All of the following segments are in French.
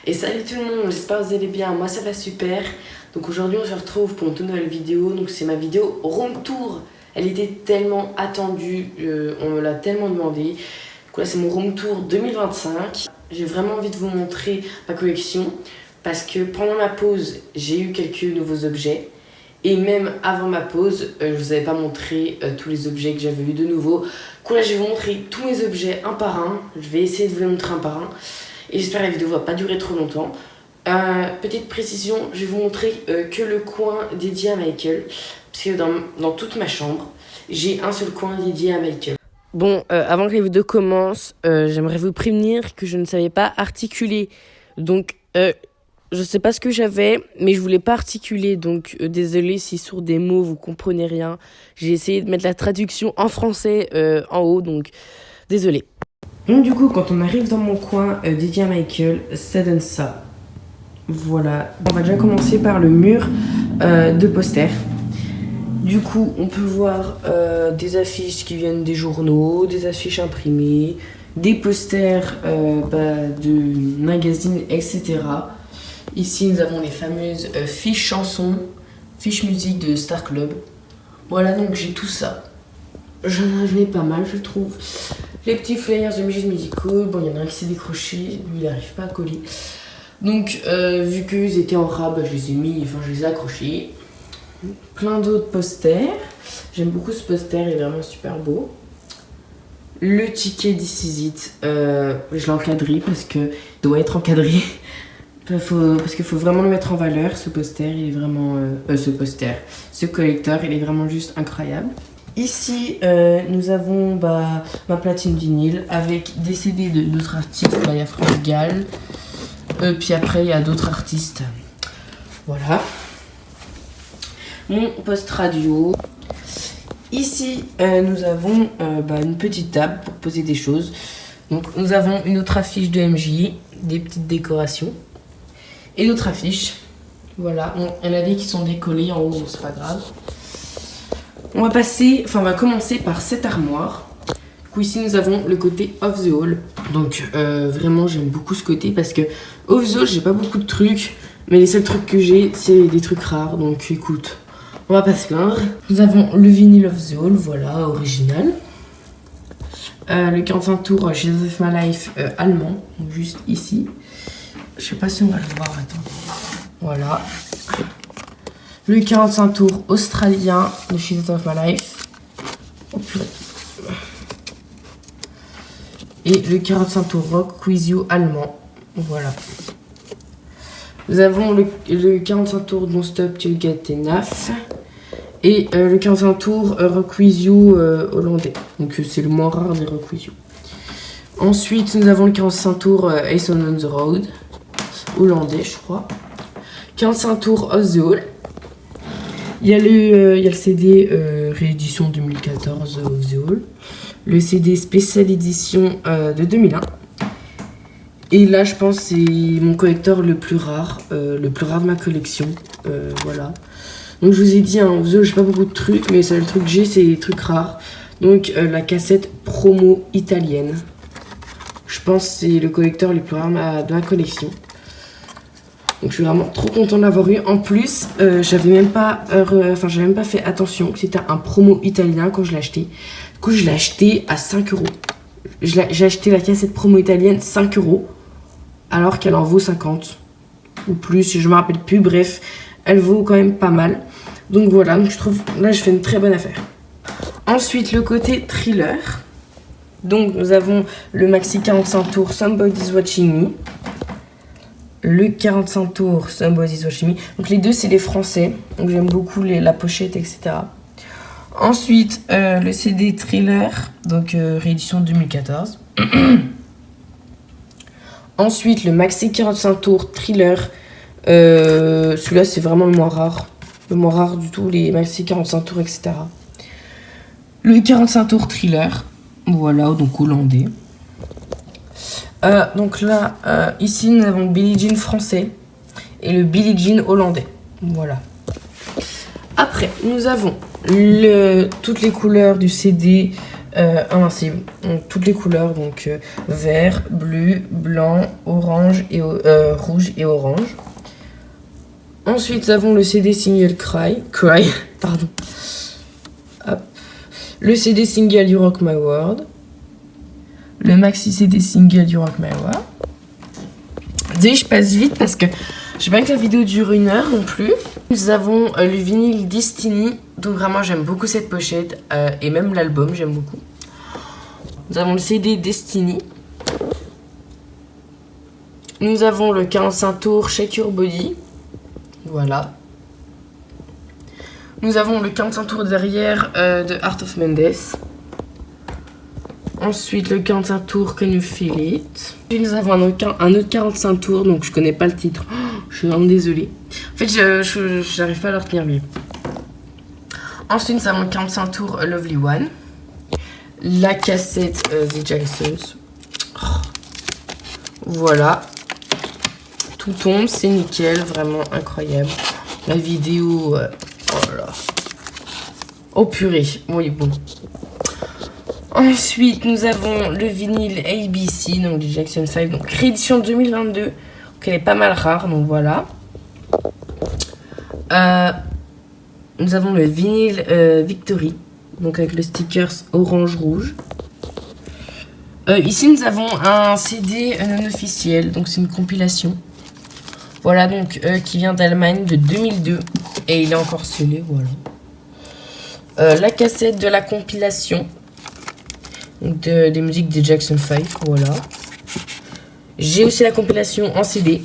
Et salut tout le monde, j'espère que vous allez bien, moi ça va super. Donc aujourd'hui on se retrouve pour une toute nouvelle vidéo, donc c'est ma vidéo room tour. Elle était tellement attendue, on me l'a tellement demandé. Donc là c'est mon room tour 2025. J'ai vraiment envie de vous montrer ma collection parce que pendant ma pause j'ai eu quelques nouveaux objets. Et même avant ma pause, je vous avais pas montré tous les objets que j'avais eu de nouveau. Donc là je vais vous montrer tous mes objets un par un. Je vais essayer de vous les montrer un par un. Et j'espère que la vidéo va pas durer trop longtemps. Petite précision, je vais vous montrer que le coin dédié à Michael. Parce que dans toute ma chambre, j'ai un seul coin dédié à Michael. Bon, avant que la vidéo commence, j'aimerais vous prévenir que je ne savais pas articuler. Donc, je sais pas ce que j'avais, mais je voulais pas articuler. Donc, désolé si sur des mots vous comprenez rien. J'ai essayé de mettre la traduction en français en haut, donc désolé. Donc du coup, quand on arrive dans mon coin dédié à Michael, ça donne ça. Voilà. On va déjà commencer par le mur de posters. Du coup, on peut voir des affiches qui viennent des journaux, des affiches imprimées, des posters de magazines, etc. Ici, nous avons les fameuses fiches chansons, fiches musique de Star Club. Voilà, donc j'ai tout ça. J'en ai pas mal, je trouve. Les petits flyers de Music Musical, bon, il y en a un qui s'est décroché, lui il n'arrive pas à coller. Donc, vu qu'ils étaient en rab, je les ai mis, enfin je les ai accrochés. Plein d'autres posters. J'aime beaucoup ce poster, il est vraiment super beau. Le ticket This Is It, je l'ai encadré parce qu'il doit être encadré. Parce qu'il faut vraiment le mettre en valeur, ce poster, il est vraiment... ce collector, il est vraiment juste incroyable. Ici, nous avons ma platine vinyle avec des CD d'autres artistes. Il y a France Gall. Puis après, il y a d'autres artistes. Voilà. Mon post radio. Ici, nous avons une petite table pour poser des choses. Donc, nous avons une autre affiche de MJ, des petites décorations. Et d'autres affiches. Voilà. Il y en a des qui sont décollées en haut, donc c'est pas grave. On va commencer par cette armoire. Du coup, ici, nous avons le côté off the hall. Donc, vraiment, j'aime beaucoup ce côté parce que off the hall, j'ai pas beaucoup de trucs. Mais les seuls trucs que j'ai, c'est des trucs rares. Donc, écoute, on va pas se plaindre. Nous avons le vinyle off the hall, voilà, original. Le 45 tours chez of My Life allemand, donc juste ici. Je sais pas si on va le voir, attendez. Voilà. Le 45 tours australien de She's of My Life. Oh, purée. Et le 45 tours rock with you allemand. Voilà. Nous avons le 45 tours Don't Stop Till Get Enough. Et le 45 tours rock with you hollandais. Donc c'est le moins rare des rock with you. Ensuite, nous avons le 45 tours Ace on the Road. Hollandais, je crois. 45 tours Off the Hall. Il y a le CD réédition 2014 of the Hall, le CD spécial édition de 2001. Et là, je pense que c'est mon collector le plus rare de ma collection. Voilà. Donc je vous ai dit, of the Hall, j'ai pas beaucoup de trucs, mais le seul truc que j'ai, c'est des trucs rares. Donc la cassette promo italienne. Je pense que c'est le collector le plus rare de ma collection. Donc je suis vraiment trop content d'avoir eu. En plus, j'avais même pas fait attention que c'était un promo italien quand je l'ai acheté. Du coup, je l'ai acheté à 5 €. J'ai acheté la cassette promo italienne 5 € alors qu'elle en vaut 50 ou plus, je me rappelle plus. Bref, elle vaut quand même pas mal. Donc voilà, donc je trouve là je fais une très bonne affaire. Ensuite, le côté thriller. Donc nous avons le maxi 45 tours Somebody's Watching Me. Le 45 tours Somebody's Watching Me. Donc les deux c'est les français. Donc j'aime beaucoup la pochette, etc. Ensuite le CD Thriller. Donc réédition 2014. Ensuite le maxi 45 tours Thriller. Celui-là c'est vraiment le moins rare. Le moins rare du tout, les maxi 45 tours, etc. Le 45 tours Thriller. Voilà, donc hollandais. Donc là, ici nous avons le Billie Jean français et le Billie Jean hollandais. Voilà. Après, nous avons toutes les couleurs du CD invincible. Donc toutes les couleurs, donc vert, bleu, blanc, orange et rouge et orange. Ensuite, nous avons le CD single Cry, pardon. Hop. Le CD single You Rock My World. Le maxi CD single You Rock My World. Désolé, je passe vite parce que je veux bien que la vidéo dure 1 heure non plus. Nous avons le vinyle Destiny. Donc vraiment, j'aime beaucoup cette pochette. Et même l'album, j'aime beaucoup. Nous avons le CD Destiny. Nous avons le 45 tours Shake Your Body. Voilà. Nous avons le 45 tours derrière de Art of Mendes. Ensuite, le 45 tours Can You Feel It. Puis nous avons un autre 45 tours, donc je connais pas le titre. Oh, je suis vraiment désolée. En fait, je n'arrive pas à le retenir mieux. Ensuite, nous avons le 45 tours Lovely One. La cassette The Jacksons. Oh. Voilà. Tout tombe, c'est nickel, vraiment incroyable. La vidéo, oh là. Oh purée, oui bon. Ensuite, nous avons le vinyle ABC, donc du Jackson 5, donc réédition 2022. Donc elle est pas mal rare, donc voilà. Nous avons le vinyle Victory, donc avec le stickers orange-rouge. Ici, nous avons un CD non officiel, donc c'est une compilation. Voilà, donc qui vient d'Allemagne de 2002 et il est encore scellé, voilà. La cassette de la compilation des musiques des Jackson 5, voilà. J'ai aussi la compilation en CD.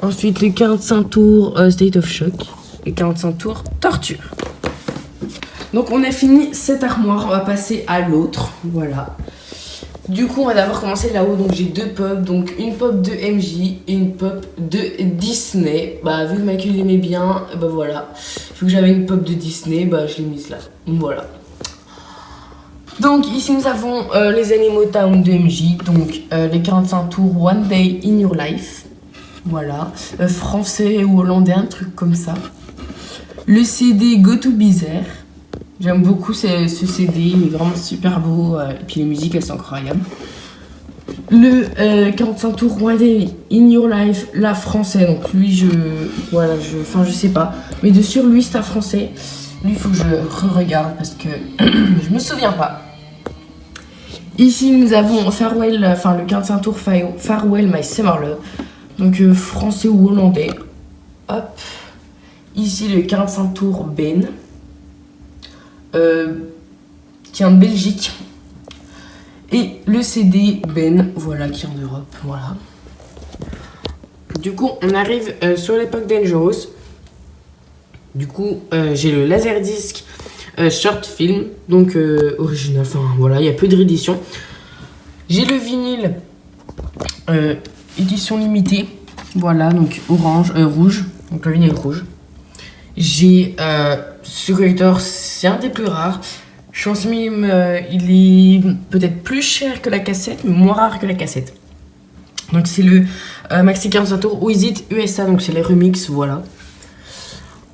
Ensuite, les 45 tours State of Shock et 45 tours Torture. Donc on a fini cette armoire, on va passer à l'autre, voilà. Du coup, on va d'abord commencer là-haut. Donc, j'ai 2 pop. Donc, une pop de MJ et une pop de Disney. Bah, vu que Michael l'aimait bien, bah voilà. Vu que j'avais une pop de Disney, bah, je l'ai mise là. Voilà. Donc, ici, nous avons les Animaux Town de MJ. Donc, les 45 tours One Day in Your Life. Voilà. Français ou hollandais, un truc comme ça. Le CD Go to Bizarre. J'aime beaucoup ce CD, il est vraiment super beau, et puis les musiques elles sont incroyables. Le 45 tours One Day in Your Life, la français, donc lui je sais pas, mais de sur lui c'est un français, lui il faut que je re-regarde parce que je me souviens pas. Ici nous avons Farewell, le 45 tours Farewell My Summer Love, donc français ou hollandais. Hop, ici le 45 tours Ben. Qui est en Belgique, et le CD Ben, voilà, qui est en Europe, voilà. Du coup, on arrive sur l'époque Dangerous. Du coup, j'ai le Laserdisc short film, donc original, enfin voilà, il y a peu de réédition. J'ai le vinyle édition limitée, voilà, donc rouge, donc le vinyle rouge. J'ai ce collector, c'est un des plus rares. Je pense même il est peut-être plus cher que la cassette, mais moins rare que la cassette. Donc c'est le Maxi 45 tours Who Is It USA, donc c'est les remix, voilà.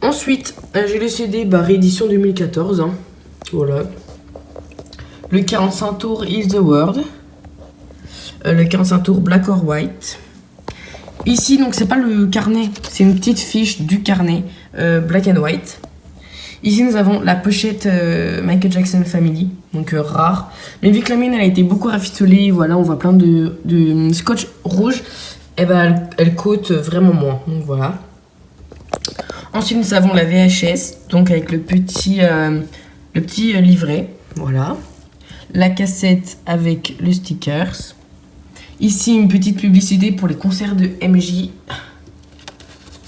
Ensuite, j'ai le CD réédition 2014, hein, voilà. Le 45 tours Is the World. Le 45 tours Black or White. Ici, donc c'est pas le carnet, c'est une petite fiche du carnet Black and White. Ici, nous avons la pochette Michael Jackson Family, donc rare. Mais vu que la mienne, elle a été beaucoup rafistolée, voilà, on voit plein de scotch rouge, et ben elle coûte vraiment moins, donc voilà. Ensuite, nous avons la VHS, donc avec le petit livret, voilà. La cassette avec le stickers. Ici, une petite publicité pour les concerts de MJ.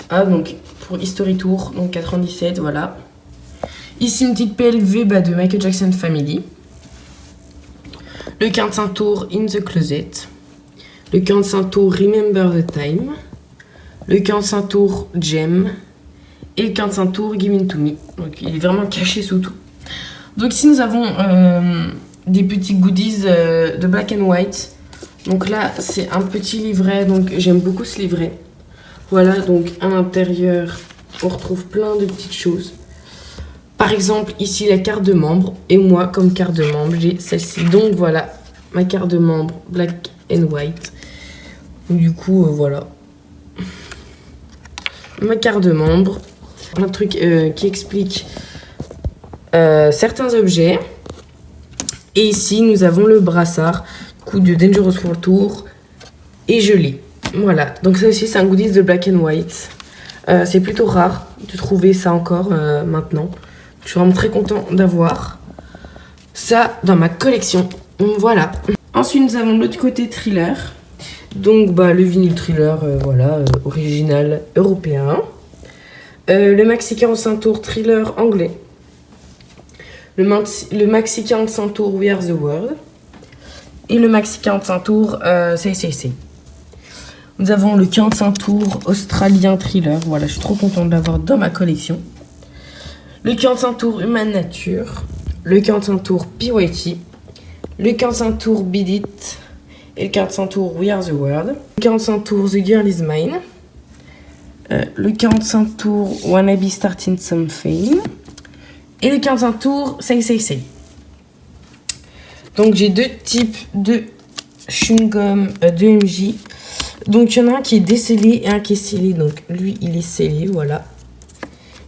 Ah, donc pour History Tour, donc 97, voilà. Ici, une petite PLV de Michael Jackson Family. Le 45 tours In the Closet. Le 45 tours Remember the Time. Le 45 tours Gem. Et le 45 tours Give It To Me. Donc, il est vraiment caché sous tout. Donc, ici, nous avons des petits goodies de Black and White. Donc là, c'est un petit livret. Donc, j'aime beaucoup ce livret. Voilà, donc à l'intérieur, on retrouve plein de petites choses. Par exemple, ici la carte de membre. Et moi, comme carte de membre, j'ai celle-ci. Donc voilà, ma carte de membre Black and White. Du coup, voilà. Ma carte de membre. Un truc qui explique certains objets. Et ici, nous avons le brassard, coup de Dangerous World Tour et gelé. Voilà, donc ça aussi, c'est un goodies de Black and White. C'est plutôt rare de trouver ça encore maintenant. Je suis vraiment très content d'avoir ça dans ma collection. Voilà. Ensuite, nous avons de l'autre côté Thriller. Donc, le vinyle Thriller, voilà, original européen. Le maxi 45 tours Thriller anglais. Le maxi 45 tours We Are The World. Et le maxi 45 tours CCC. Nous avons le 45 tours australien Thriller. Voilà, je suis trop contente de l'avoir dans ma collection. Le 45 tours Human Nature. Le 45 tours PYT. Le 45 tours Beat It. Et le 45 tours We Are The World. Le 45 tours The Girl Is Mine. Le 45 tours Wanna Be Starting Something. Et le 45 tours Say Say Say. Donc j'ai deux types de chewing-gum de MJ. Donc il y en a un qui est décellé et un qui est scellé. Donc lui il est scellé, voilà.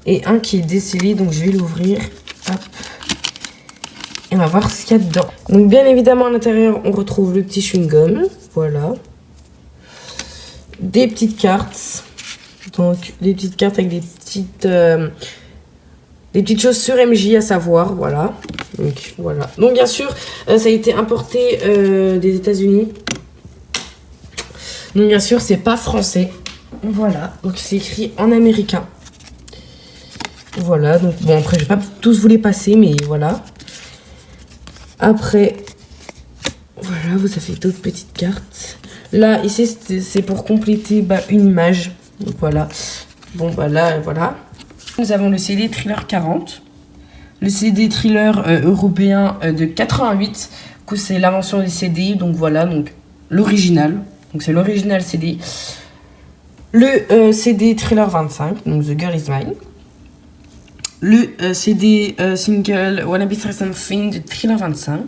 Et un qui est décellé, donc je vais l'ouvrir. Hop. Et on va voir ce qu'il y a dedans. Donc bien évidemment à l'intérieur on retrouve le petit chewing-gum. Voilà. Des petites cartes. Donc des petites cartes avec des petites choses sur MJ à savoir, voilà. Donc voilà. Donc bien sûr, ça a été importé des États-Unis. Donc bien sûr, c'est pas français. Voilà. Donc c'est écrit en américain. Voilà. Donc bon, après je vais pas tous vous les passer, mais voilà. Après, voilà, vous avez d'autres petites cartes. Là, ici, c'est pour compléter une image. Donc voilà. Bon, là, voilà. Nous avons le CD Thriller 40. Le CD Thriller européen de 88. Du coup, c'est l'invention des CD. Donc voilà, donc l'original. Donc c'est l'original CD. Le CD Thriller 25, donc The Girl Is Mine. Le CD single Wanna Be Something de Thriller 25.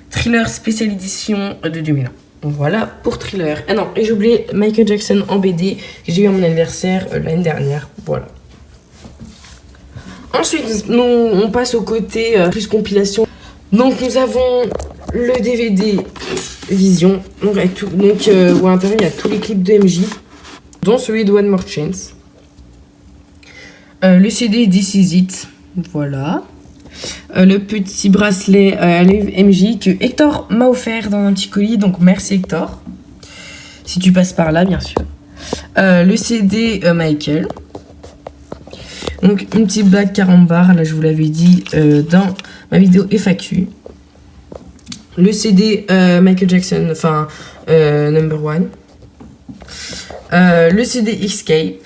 Thriller spécial édition de 2001. Donc voilà pour Thriller. Ah non, et j'ai oublié Michael Jackson en BD que j'ai eu à mon anniversaire l'année dernière. Voilà. Ensuite, on passe au côté plus compilation. Donc nous avons le DVD Vision. Donc, avec tout, où à l'intérieur il y a tous les clips de MJ, dont celui de One More Chance. Le CD This Is It. Voilà. Le petit bracelet MJ que Hector m'a offert dans un petit colis. Donc merci Hector. Si tu passes par là, bien sûr. Le CD Michael. Donc une petite blague carambar. Là, je vous l'avais dit dans ma vidéo FAQ. Le CD Michael Jackson, enfin number one. Le CD Escape.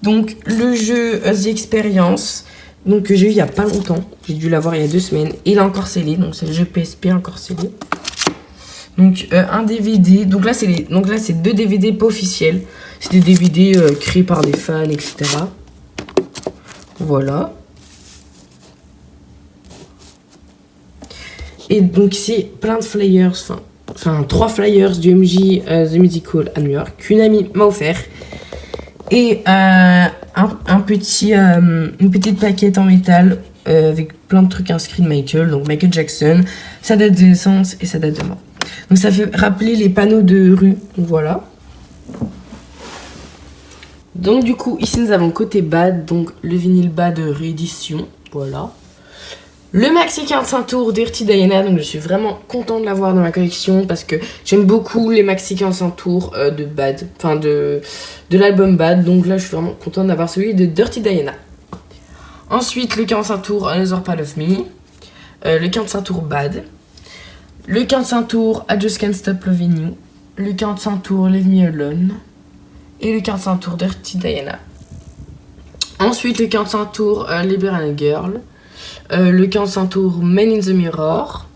Donc le jeu The Experience. Donc que j'ai eu il y a pas longtemps. J'ai dû l'avoir il y a 2 semaines. Il est encore scellé. Donc c'est le jeu PSP encore scellé. Donc un DVD. Donc là c'est 2 DVD pas officiels. C'est des DVD créés par des fans, etc. Voilà. Et donc ici plein de flyers. Enfin 3 flyers du MJ The Musical à New York qu'une amie m'a offert. Et une petite plaquette en métal avec plein de trucs inscrits de Michael. Donc Michael Jackson, sa date de naissance et sa date de mort. Donc ça fait rappeler les panneaux de rue. Donc voilà. Donc du coup ici nous avons côté Bad, donc le vinyle Bad réédition. Voilà. Le maxi 45 tours Dirty Diana, donc je suis vraiment content de l'avoir dans ma collection parce que j'aime beaucoup les maxi 45 tours de Bad, enfin de l'album Bad, donc là je suis vraiment content d'avoir celui de Dirty Diana. Ensuite le 45 tours Another Part of Me, le 45 tours Bad, le 45 tours I Just Can't Stop Loving You, le 45 tours Leave Me Alone et le 45 tours Dirty Diana. Ensuite le 45 tours Liberal Girl. Le 45 tours Men in the Mirror,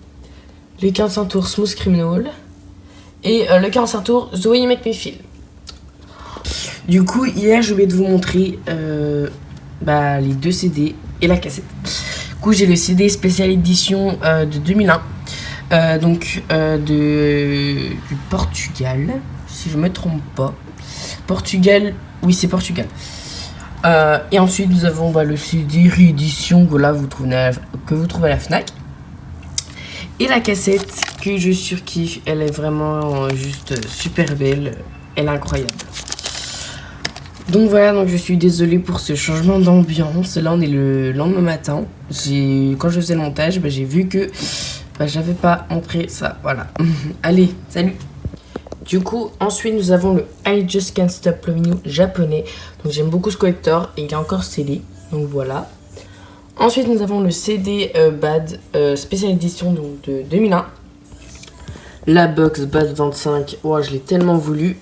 le 45 tours Smooth Criminal et le 45 tours The Way You Make Me Feel. Du coup, hier, j'ai oublié de vous montrer les 2 CD et la cassette. Du coup, j'ai le CD spécial édition de 2001. Du Portugal, si je me trompe pas. Portugal, oui, c'est Portugal. Et ensuite, nous avons le CD réédition que vous trouvez à la Fnac. Et la cassette que je surkiffe, elle est vraiment juste super belle, elle est incroyable. Donc voilà, donc je suis désolée pour ce changement d'ambiance. Là, on est le lendemain matin. Quand je faisais le montage, j'ai vu que j'avais pas montré ça. Voilà. Allez, salut. Du coup, ensuite, nous avons le I Just Can't Stop Loving You japonais. Donc j'aime beaucoup ce collector et il est encore scellé. Donc voilà. Ensuite, nous avons le CD Bad spécial édition donc, de 2001. La box Bad 25. Oh, je l'ai tellement voulu.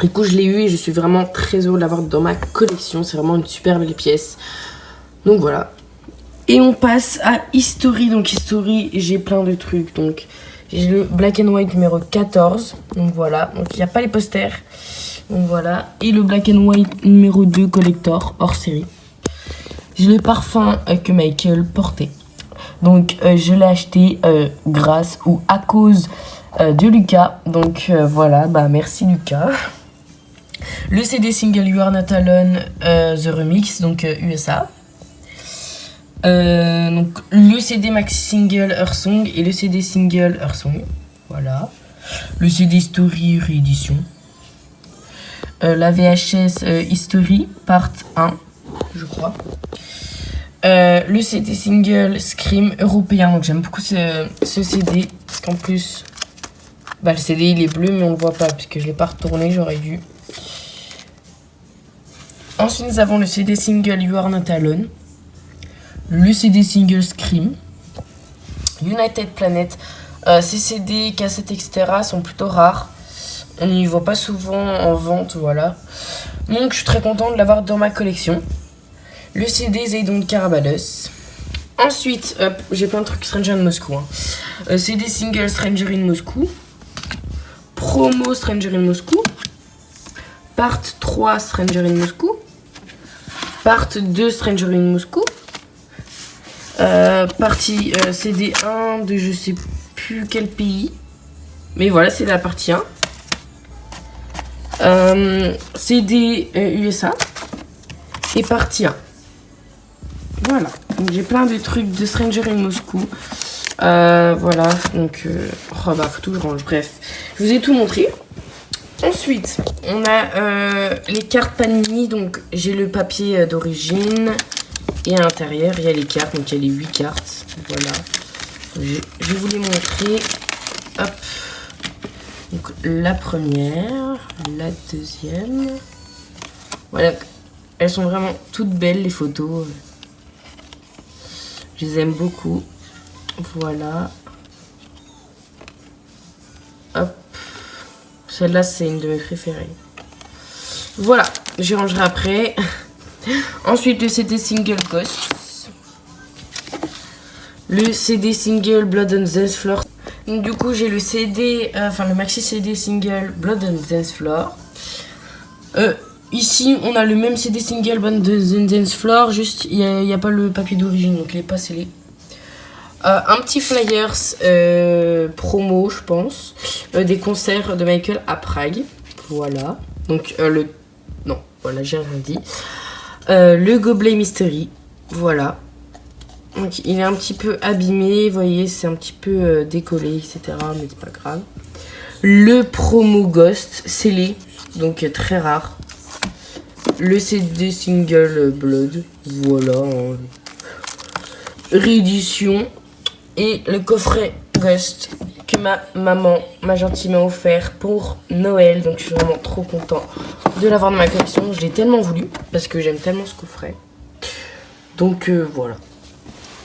Du coup, je l'ai eu et je suis vraiment très heureux de l'avoir dans ma collection. C'est vraiment une super belle pièce. Donc voilà. Et on passe à History. Donc History, j'ai plein de trucs. Donc j'ai le Black and White numéro 14. Donc voilà. Donc il n'y a pas les posters. Donc voilà. Et le Black and White numéro 2 collector hors série. J'ai le parfum que Michael portait. Donc je l'ai acheté grâce ou à cause de Lucas. Donc voilà, merci Lucas. Le CD single You Are Not Alone, The Remix, donc USA. Donc le CD maxi single Her Song et le CD single Her Song. Voilà. Le CD Story réédition. La VHS History Part 1, je crois. Le CD single Scream européen, donc j'aime beaucoup ce CD parce qu'en plus le CD il est bleu mais on le voit pas puisque je l'ai pas retourné, j'aurais dû. Ensuite nous avons le CD single You Are Not Alone, le CD single Scream, United Planet. Ces CD, cassettes, etc. sont plutôt rares, on n'y voit pas souvent en vente, voilà. Donc je suis très content de l'avoir dans ma collection. Le CD They Don't Care About Us. Ensuite, j'ai plein de trucs Stranger in Moscow. CD single Stranger in Moscow. Promo Stranger in Moscow. Part 3 Stranger in Moscow. Part 2 Stranger in Moscow. Partie CD 1 de je sais plus quel pays. Mais voilà, c'est la partie 1. CD USA. Et partie 1. Voilà, donc j'ai plein de trucs de Stranger in Moscow. Voilà, donc faut tout que je range. Bref, je vous ai tout montré. Ensuite, on a les cartes Panini. Donc j'ai le papier d'origine et à l'intérieur il y a les cartes. Donc il y a les 8 cartes. Voilà, je vais vous les montrer. Hop. Donc la première, la deuxième. Voilà, elles sont vraiment toutes belles les photos. Je les aime beaucoup. Voilà. Hop. Celle-là, c'est une de mes préférées. Voilà. Je rangerai après. Ensuite, le CD single Ghost. Le CD single Blood on the Dance Floor. Donc, du coup, j'ai le CD, le maxi CD single Blood on the Dance Floor. Ici, on a le même CD single Blood on the Dance Floor, juste il n'y a pas le papier d'origine, donc il n'est pas scellé. Un petit flyers promo, je pense, des concerts de Michael à Prague. Voilà. Donc non, voilà, j'ai rien dit. Le gobelet Mystery, voilà. Donc il est un petit peu abîmé, vous voyez, c'est un petit peu décollé, etc. Mais c'est pas grave. Le promo Ghost scellé, donc très rare. Le CD single Blood, voilà, réédition. Et le coffret Ghost que ma maman m'a gentiment offert pour Noël. Donc je suis vraiment trop content de l'avoir dans ma collection. Je l'ai tellement voulu parce que j'aime tellement ce coffret. Donc voilà.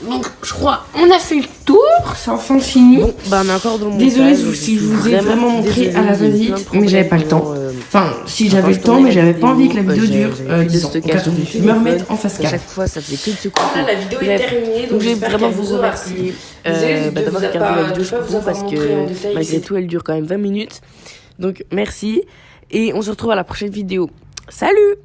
Donc je crois on a fait le tour, c'est enfin fini. Bon, on est encore dans le désolée si je vous ai vraiment montré à la va-vite, mais j'avais pas le temps. Enfin, si j'avais le temps, mais j'avais pas envie que la vidéo dure 10 ans. Je me remette en face cam. À chaque fois, ça faisait que de se couper. Voilà, la vidéo est terminée, donc je voulais vraiment vous vous remercier d'avoir regardé la vidéo jusqu'au bout parce que malgré tout, elle dure quand même 20 minutes. Donc merci et on se retrouve à la prochaine vidéo. Salut!